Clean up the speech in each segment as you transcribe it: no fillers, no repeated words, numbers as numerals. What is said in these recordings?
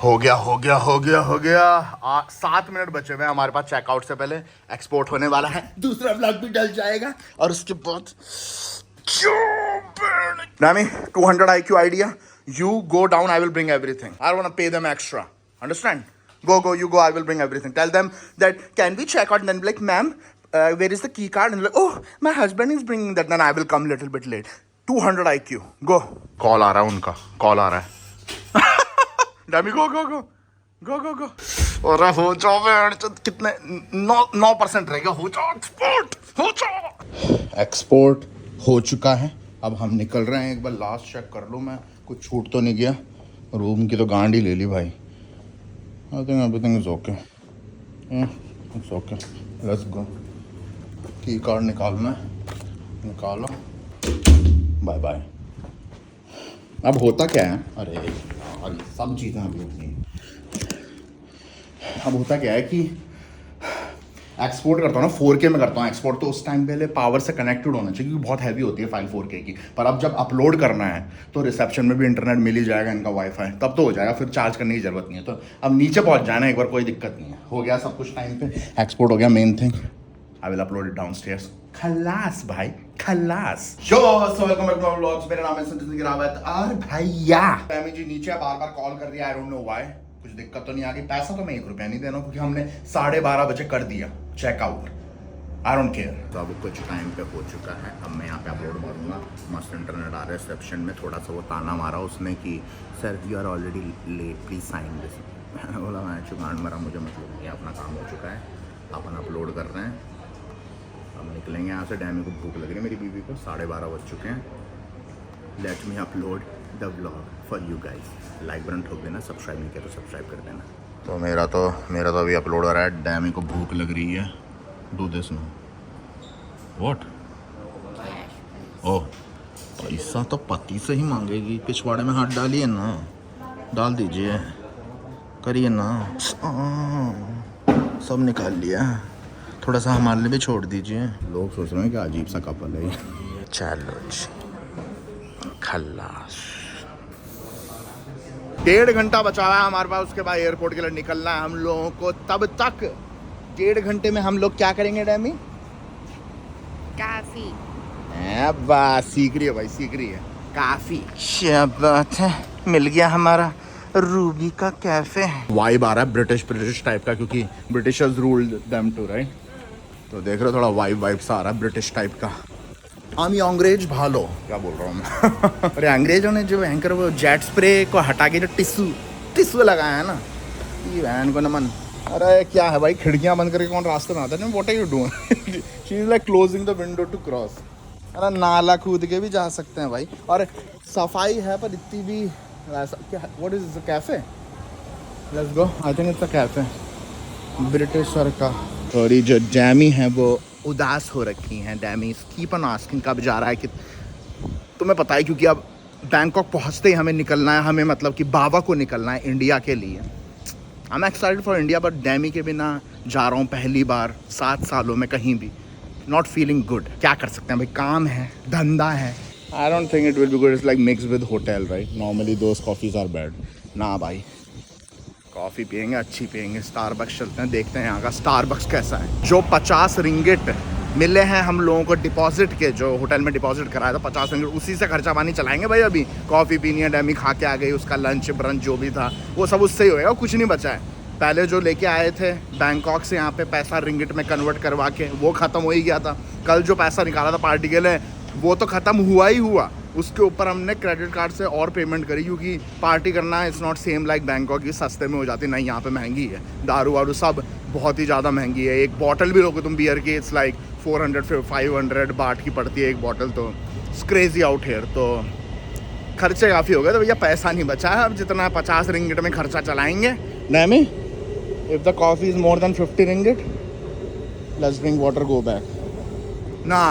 हो गया 7 मिनट बचे हुए हैं हमारे पास चेकआउट से पहले। एक्सपोर्ट होने वाला है, दूसरा व्लॉग भी डल जाएगा और उसके बाद Nami, 200 IQ idea. You go down, I will bring everything. I don't want to pay them extra. Understand? Go, you go, I will bring everything. Tell them that, can we check out? And then be like, ma'am, where is the key card? And be like, oh, my husband is bringing that. Then I will come a little bit late. 200 IQ. Go. Call आ रहा है उनका. Call आ रहा है. Nami, go. Go. और हो जाओ कितने 9% रहेगा. हो जाओ एक्सपोर्ट हो चुका है. अब हम निकल रहे हैं. एक बार लास्ट चेक कर लूँ मैं, कुछ छूट तो नहीं गया. रूम की तो गांडी ले ली भाई. I think everything is okay. It's okay. Let's go. Key card निकालना है, निकालो. Bye bye. अब होता क्या है, अरे सब चीज़ें अभी होती हैं. अब होता क्या है कि एक्सपोर्ट करता हूँ ना 4K में करता हूँ एक्सपोर्ट, तो उस टाइम पहले पावर से कनेक्टेड होना चाहिए क्योंकि बहुत हैवी होती है फाइल 4K की. पर अब जब अपलोड करना है तो रिसेप्शन में भी इंटरनेट मिल ही जाएगा, इनका वाईफाई, तब तो हो जाएगा. फिर चार्ज करने की ज़रूरत नहीं है. तो अब नीचे पहुँच जाना एक बार, कोई दिक्कत नहीं है. हो गया सब कुछ टाइम पे. एक्सपोर्ट हो गया. Main thing, I will upload it downstairs. खलास भाई, खलास. Welcome back to our vlogs. मेरा नाम है संजय गिरावत. और भैया फैमी जी नीचे बार कॉल कर रही है. I don't know why. कुछ दिक्कत तो नहीं आ गई. पैसा तो मैं 1 रुपया नहीं देना क्योंकि हमने 12:30 बजे कर दिया चेकआउट. I don't care. तो अब कुछ टाइम पे हो चुका है. अब मैं यहाँ पे अपलोड मारूंगा. मस्त इंटरनेट आ रहा है. रिसेप्शन में थोड़ा सा वो ताना मारा उसने कि sir you are already late, please sign this. मैंने बोला मैं चुगान मरा, मुझे मतलब ये अपना काम हो चुका है. अपन अपलोड कर रहे हैं. अब निकलेंगे यहाँ से. डैमी को भूख लग रही है मेरी बीवी को. 12:30 बज चुके हैं. Let me upload the vlog for you guys. Like button ठोक देना, सब्सक्राइब नहीं किया तो सब्सक्राइब कर देना. तो मेरा तो अभी अपलोड हो रहा है. डैमी को भूख लग रही है. Do this no. What? Oh, पैसा तो पति से ही मांगेगी. पिछवाड़े में हाथ डालिए ना. डाल दीजिए, करिए ना. सब निकाल लिया. थोड़ा सा हमारे लिए भी छोड़ दीजिए. लोग सोच रहे हैं कि अजीब सा कपल है. चलो जी, खल्लास. 1.5 घंटा बचा हुआ है हमारे पास. उसके बाद एयरपोर्ट के लिए निकलना है हम लोगों को. तब तक 1.5 घंटे में हम लोग क्या करेंगे डैमी? काफी. बस सीख रही है भाई, सीख रही है. काफी क्या बात है. मिल गया हमारा रूबी का कैफे. वाइब आ रहा है ब्रिटिश टाइप का क्योंकि Britishers ruled them too, right. तो देख रहे हो थोड़ा वाइब सा आ रहा है ब्रिटिश टाइप का. हम अंग्रेज भालो, क्या बोल रहा हूँ मैं. अरे अंग्रेजों ने जो एंकर वो जेट स्प्रे को हटा के जो टिश्यू लगाया है ना, ये वैन को नमन. अरे क्या है भाई, खिड़कियाँ बंद करके कौन रास्ते में आता है. What are you doing? She is like closing the window to cross. अरे नाला कूद के भी जा सकते हैं भाई. और सफाई है पर इतनी भी क्या. What is the cafe? Let's go. I think it's a cafe britisher का. थोड़ी जो डैमी है वो उदास हो रखी हैं. डैमी कीप ऑन आस्किंग कब जा रहा है. कि तुम्हें पता है क्योंकि अब बैंकॉक पहुंचते ही हमें निकलना है. हमें मतलब कि बाबा को निकलना है इंडिया के लिए. I am excited for India but डैमी के बिना जा रहा हूँ पहली बार 7 सालों में कहीं भी. Not feeling good. क्या कर सकते हैं भाई, काम है, धंधा है. I don't think it will be good. It's like mix with hotel, right. Normally those coffees are bad. ना भाई, कॉफ़ी पियेंगे, अच्छी पियेंगे. स्टारबक्स चलते हैं, देखते हैं यहाँ का स्टारबक्स कैसा है. जो 50 रिंगिट मिले हैं हम लोगों को डिपॉजिट के, जो होटल में डिपॉजिट कराया था 50 रिंगिट, उसी से खर्चा पानी चलाएंगे भाई. अभी कॉफ़ी पीनी है. डैमी खा के आ गई. उसका लंच ब्रंच जो भी था वो सब उससे ही होएगा. कुछ नहीं बचा है. पहले जो लेके आए थे बैंकॉक से यहाँ पे पैसा रिंगिट में कन्वर्ट करवा के, वो ख़त्म हो ही गया था. कल जो पैसा निकाला था पार्टी के लिए वो तो ख़त्म हुआ ही हुआ. उसके ऊपर हमने क्रेडिट कार्ड से और पेमेंट करी क्योंकि पार्टी करना it's not same like Bangkok की. सस्ते में हो जाती नहीं, यहाँ पे महंगी है. दारू वारू सब बहुत ही ज़्यादा महंगी है. एक बॉटल भी लोगे तुम बियर की, इट्स लाइक 400-500 बाट की पड़ती है एक बॉटल. तो इट्स क्रेजी आउट हेयर. तो खर्चे काफ़ी हो गए. तो भैया पैसा नहीं बचा है. अब जितना 50 रिंगिट में खर्चा चलाएंगे. डैमी, if the coffee is more than 50 ringgit, let's drink water, go back ना.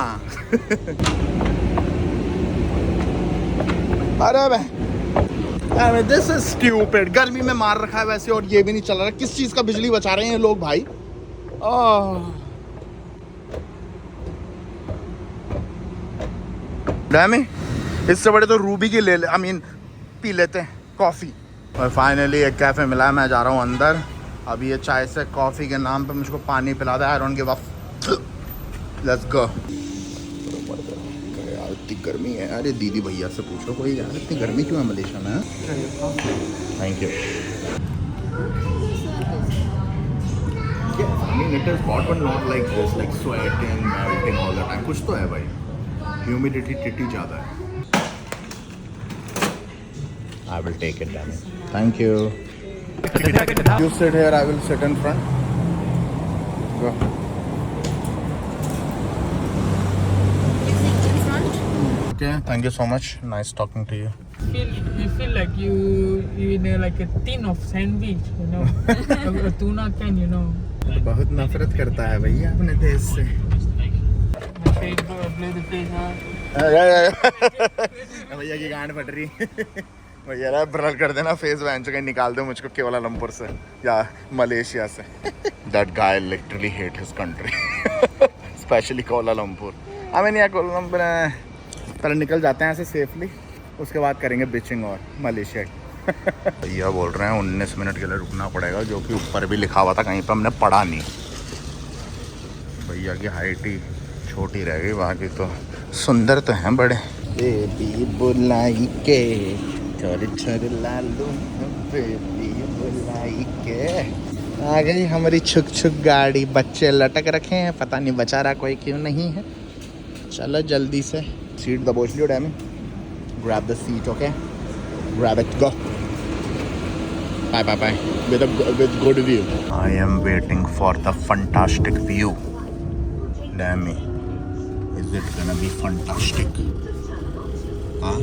अरे दिस इज स्टूपिड. गर्मी में मार रखा है वैसे और ये भी नहीं चल रहा. किस चीज़ का बिजली बचा रहे हैं लोग भाई. डैमी, इससे बड़े तो रूबी की ले ले, आई मीन पी लेते हैं कॉफ़ी. और फाइनली एक कैफ़े मिला, मैं जा रहा हूँ अंदर। अभी ये चाय से कॉफ़ी के नाम पे मुझको पानी पिला दे। I don't give a let's go. यार इतनी गर्मी है। अरे दीदी भैया से पूछो कोई, यार इतनी गर्मी क्यों है मलेशिया में? Thank you. I mean it is hot but not like this, like sweating, melting all the time. कुछ तो है भाई, ह्यूमिडिटी टिटी ज़्यादा है। I will take it down. Thank you. You sit here, I will sit in front. Go. Okay, thank you so much. Nice talking to you. You feel like you in like a tin of sandwich, you know, a tuna can, you know. बहुत नफरत करता है भैया अपने देश से। भैया की गांड फट रही। भैया ना ब्लर कर देना फेस, वैन से कहीं निकाल दो मुझको कुआलालंपुर से या मलेशिया से। That guy literally hate his country, especially Kuala Lumpur. हमें नहीं कुआलालंपुर पहले निकल जाते हैं ऐसे सेफली, उसके बाद करेंगे बिचिंग और मलेशिया की। भैया बोल रहे हैं 19 मिनट के लिए रुकना पड़ेगा, जो कि ऊपर भी लिखा हुआ था, कहीं पर हमने पढ़ा नहीं। भैया की हाइट ही छोटी रह गई, बाकी तो सुंदर तो हैं बड़े। बेबी बुलाई के छोरी छोरी लालू, बेबी बुलाई के। आ गई हमारी छुक छुक गाड़ी, बच्चे लटक रखे हैं, पता नहीं बचा रहा कोई क्यों नहीं है। चलो जल्दी से सीट दबोच लियो डैमी। Grab the seat, okay, grab it, go. Bye bye bye. With good view. I am waiting for the fantastic view. Damn it. Is it gonna be fantastic? हाँ?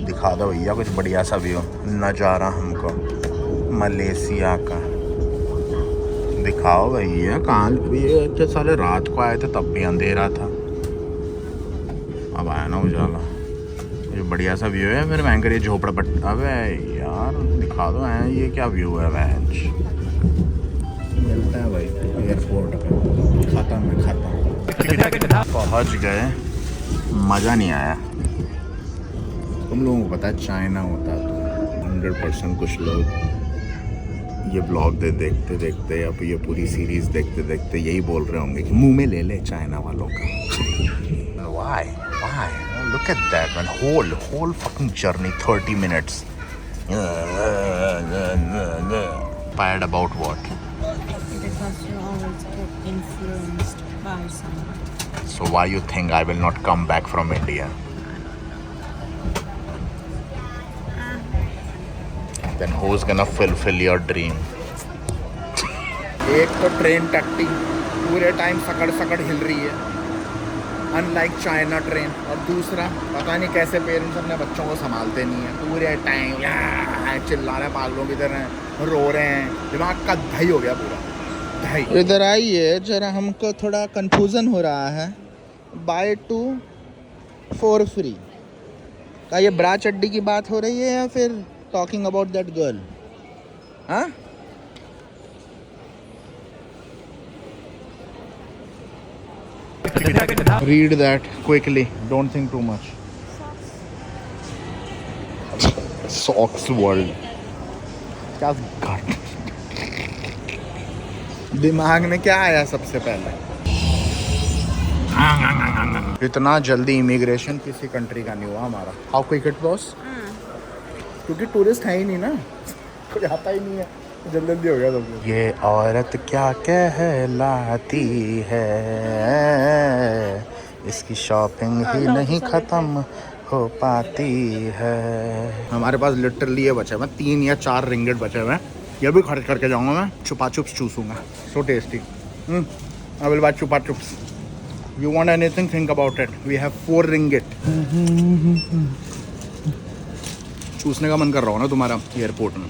दिखा दो भैया कुछ बढ़िया सा व्यू, नज़ारा हमको मलेशिया का दिखाओ भैया। कहाँ ये सारे रात को आए थे तब भी अंधेरा था, अब आया ना उजाला। ये बढ़िया सा व्यू है। फिर भयंकर ये झोपड़पट्टी। अबे यार दिखा दो है, ये क्या व्यू है वैंच। मिलता है भाई एयरपोर्ट पे, खाता मैं खाता। पहुँच गए, मज़ा नहीं आया। तुम लोगों को पता है चाइना होता तो 100% कुछ लोग ये ब्लॉग देखते देखते या फिर ये पूरी सीरीज़ देखते देखते यही बोल रहे होंगे कि मुंह में ले ले चाइना वालों का। Why? Look at that man, whole fucking journey, 30 minutes. Tired about what? Because you always get influenced by someone. So why you think I will not come back from India? Then who's gonna fulfill your dream? एक तो train टट्टी पूरे time सकड़ हिल रही है, unlike China train. और दूसरा पता नहीं कैसे पेरेंट्स अपने बच्चों को संभालते नहीं हैं, पूरे टाइम चिल्ला रहे हैं पागलों की तरह, रो रहे हैं, दिमाग का दही हो गया पूरा दही। इधर आइए जरा, हमको थोड़ा कंफ्यूजन हो रहा है। बाय 2 4 फ्री का ये ब्रा चड्डी की बात हो रही है या फिर टॉकिंग अबाउट दैट गर्ल? हाँ read that quickly, don't think too much. Socks world, क्या घट दिमाग में क्या आया सबसे पहले? इतना जल्दी इमिग्रेशन किसी कंट्री का नहीं हुआ हमारा। हाउ क्विक इट वाज, क्योंकि टूरिस्ट है ही नहीं ना, कोई आता ही नहीं है, जल्दी हो गया सब। ये औरत क्या कहलाती है, इसकी शॉपिंग ही नहीं ख़त्म हो पाती है। हमारे पास लिटरली ये बचे हुए 3 या 4 रिंगिट बचे हुए हैं, ये भी खर्च करके जाऊंगा मैं। चुपा चुप्स चूसूंगा, so tasty. I will buy Chupa Chups. You want anything, think about it. We have 4 ringgit. चूसने का मन कर रहा हो ना तुम्हारा एयरपोर्ट में,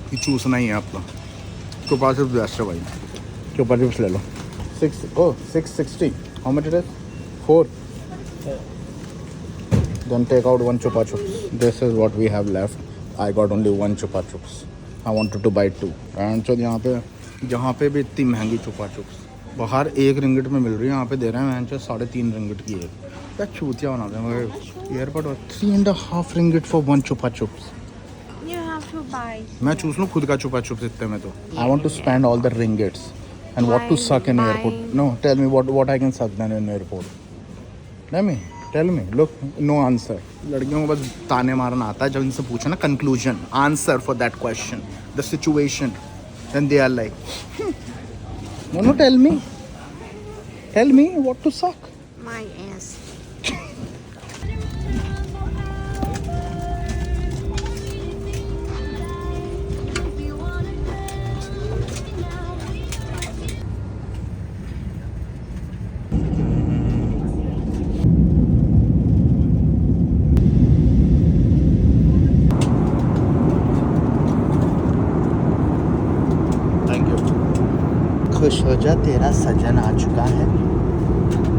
कि चूसना ही है आपका। चुपा चिप्स बेस्ट है भाई, चुपा चिप्स ले लो। 660। How much it is? 4। Then take out 1 chupa chups. This is what we have left. I got only 1 chupa chups. I wanted to buy 2. And so यहाँ पे भी इतनी महंगी चुपा चुप्स बाहर 1 रिंगिट में मिल रही है, यहाँ पे दे रहे हैं 3.5 रिंगिट की एक। क्या चूतिया बना दें मगर airport. 3.5 ringgit for 1 chupa chups. You have to buy. मैं चूज लूँ खुद का छुपा छुप सकते में तो I want to spend all the ringgits and what to suck in airport no tell me what I can suck then in airport tell me look no answer लड़कियों को बस ताने मारना आता है जब इनसे पूछो ना conclusion answer for that question the situation then they are like no tell me what to suck My ass. Thank you खुश हो जा तेरा सजन आ चुका है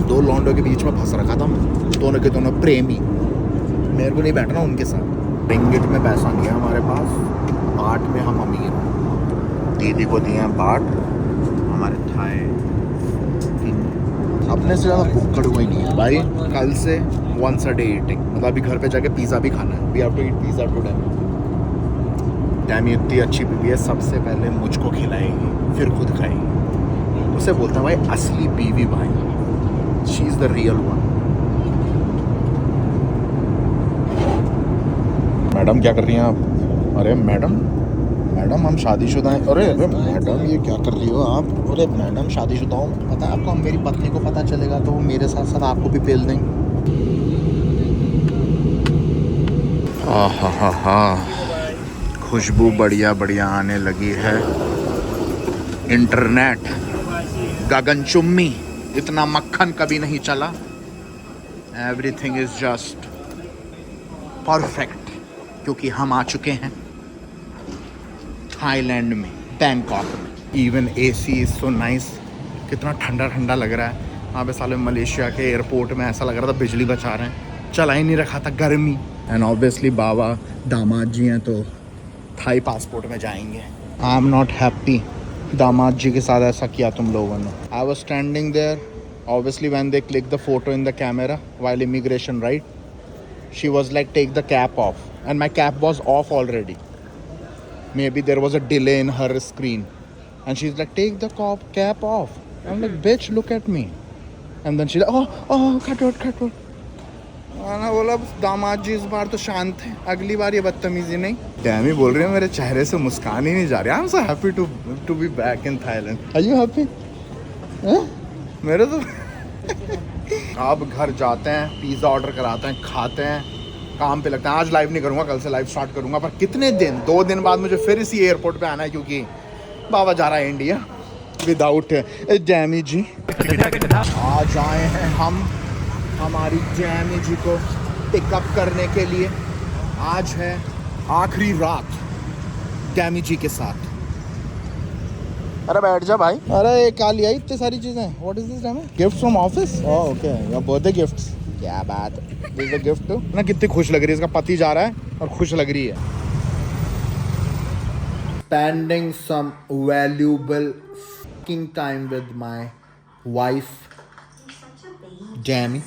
दो लौंडों के बीच में फंस रखा था मैं दोनों के दोनों प्रेमी मेरे को नहीं बैठना उनके साथ रिंगिट में पैसा नहीं है हमारे पास बाट में हम अमीर हैं दीदी को दिए हैं बाट हमारे थाए अपने से ज़्यादा भूखड़ हुई नहीं है भाई कल से वंस अ डे ईटिंग मतलब अभी घर पे जाके पिज़्ज़ा भी खाना है we have to eat pizza today डैमी इतनी अच्छी बीवी है सबसे पहले मुझको खिलाएगी फिर खुद खाएगी उसे बोलता है भाई असली बीवी भाई she is the real one madam क्या कर रही हैं आप अरे मैडम हम शादीशुदा हैं अरे मैडम ये क्या कर रही हो आप अरे मैडम शादीशुदा हूँ पता है आपको मेरी पत्नी को पता चलेगा तो वो मेरे साथ साथ आपको भी पेल देंगे हा खुशबू बढ़िया बढ़िया आने लगी है इंटरनेट गगनचुम्बी इतना मक्खन कभी नहीं चला एवरीथिंग इज जस्ट परफेक्ट क्योंकि हम आ चुके हैं थाईलैंड में बैंकॉक में even AC is so nice कितना ठंडा ठंडा लग रहा है वहाँ पे साले मलेशिया के एयरपोर्ट में ऐसा लग रहा था बिजली बचा रहे हैं चला ही नहीं रखा था गर्मी एंड ऑब्वियसली बाबा दामाद जी हैं तो थाई पासपोर्ट में जाएंगे आई एम नॉट हैप्पी दामाद जी के साथ ऐसा किया तुम लोगों ने I was standing there obviously when they click the photo in the camera while immigration right she was like take the cap off and my cap was off already maybe there was a delay in her screen and she's like take the cap off I'm like bitch look at me and then she's like oh cut out मैंने बोला दामाद जी इस बार तो शांत है अगली बार ये बदतमीजी नहीं डैमी बोल रही है मेरे चेहरे से मुस्कान ही नहीं जा रही I am so happy to be back in Thailand are you happy मेरे तो अब घर जाते हैं पिज़्ज़ा ऑर्डर कराते हैं खाते हैं काम पे लगता है आज लाइव नहीं करूँगा कल से लाइव स्टार्ट करूँगा पर कितने दिन 2 दिन बाद मुझे फिर इसी एयरपोर्ट पे आना है क्योंकि बाबा जा रहा है इंडिया विदाउट जैमी जी आज आए हैं हम हमारी जैमी जी को पिकअप करने के लिए आज है आखिरी रात जैमी जी के साथ अरे बैठ जा भाई अरे क्या लिया इतनी सारी चीज़ें what is this Jamie gift from office oh okay your birthday gifts क्या बात दिस द गिफ्ट ना कितनी खुश लग रही है इसका पति जा रहा है और खुश लग रही है spending some valuable fucking time with my wife Jamie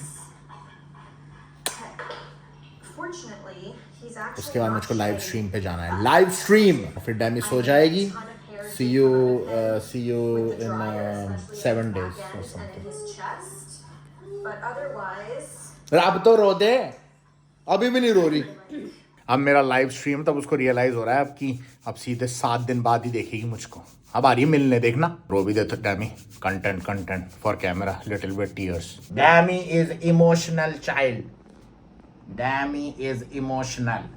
उसके बाद मुझको लाइव स्ट्रीम पे जाना है लाइव स्ट्रीम फिर डैमी सो जाएगी see you in 7 days or something अब तो रो दे अभी भी नहीं रो रही अब मेरा लाइव स्ट्रीम तब उसको रियलाइज हो रहा है अब कि अब सीधे 7 दिन बाद ही देखेगी मुझको अब आ रही है मिलने देखना रो भी देते डैमी content for camera little bit tears डैमी is emotional child डैमी is emotional